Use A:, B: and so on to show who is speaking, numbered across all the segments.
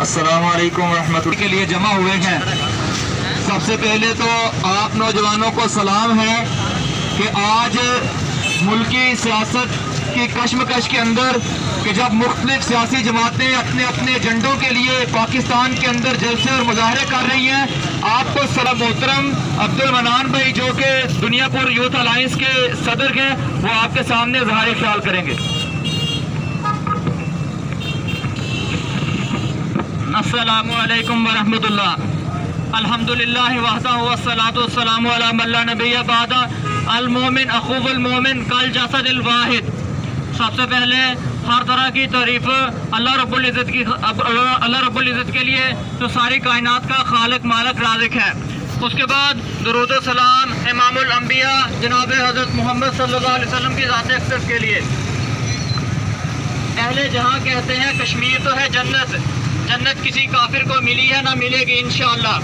A: السلام علیکم ورحمۃ اللہ کے لیے جمع ہوئے ہیں۔ سب سے پہلے تو آپ نوجوانوں کو سلام ہے کہ آج ملکی سیاست کی کشمکش کے اندر کہ جب مختلف سیاسی جماعتیں اپنے اپنے ایجنڈوں کے لیے پاکستان کے اندر جلسے اور مظاہرے کر رہی ہیں، آپ کو سر محترم عبد المنان بھائی جو کہ دنیا پور یوتھ الائنس کے صدر ہیں، وہ آپ کے سامنے اظہار خیال کریں گے۔ السلام علیکم ورحمۃ اللہ۔ الحمدللہ وحدہ والصلاۃ والسلام علی من لا نبی بعدہ، المومن اخو المومن کالجسد الواحد۔ سب سے پہلے ہر طرح کی تعریف اللہ رب العزت کے لیے جو ساری کائنات کا خالق مالک رازق ہے۔ اس کے بعد درود و سلام امام الانبیاء جناب حضرت محمد صلی اللہ علیہ وسلم کی ذات اقدس کے لیے۔ اہل جہاں کہتے ہیں کشمیر تو ہے جنت، جنت کسی کافر کو ملی ہے نہ ملے گی انشاءاللہ۔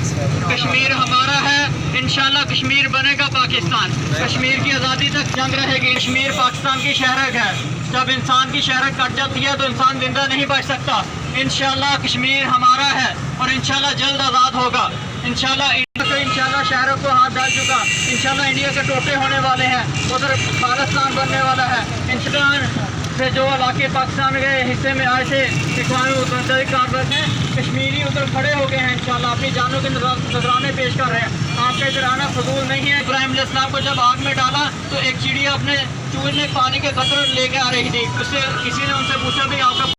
A: کشمیر ہمارا ہے، انشاءاللہ کشمیر بنے گا پاکستان۔ کشمیر کی آزادی تک جنگ رہے گی۔ کشمیر پاکستان کی شہرک ہے، جب انسان کی شہرک کٹ جاتی ہے تو انسان زندہ نہیں بچ سکتا۔ انشاءاللہ کشمیر ہمارا ہے اور انشاءاللہ جلد آزاد ہوگا۔ انشاءاللہ شہروں کو ہاتھ ڈال چکا، انشاءاللہ انڈیا کے ٹوٹے ہونے والے ہیں، ادھر خالصتان بننے والا ہے۔ انشاءاللہ سے جو علاقے پاکستان کے حصے میں آئے تھے اقوام متحدہ کانفرنس ہیں، کشمیری ادھر کھڑے ہو گئے ہیں، انشاءاللہ اپنی جانوں کے نذرانے پیش کر رہے ہیں۔ آپ کا ادھر آنا فضول نہیں ہے۔ ابراہیم علیہ السلام کو جب آگ میں ڈالا تو ایک چڑیا اپنے چوہے میں پانی کے قطرے لے کے آ رہی تھی، اس سے کسی نے ان سے پوچھا بھی آپ کا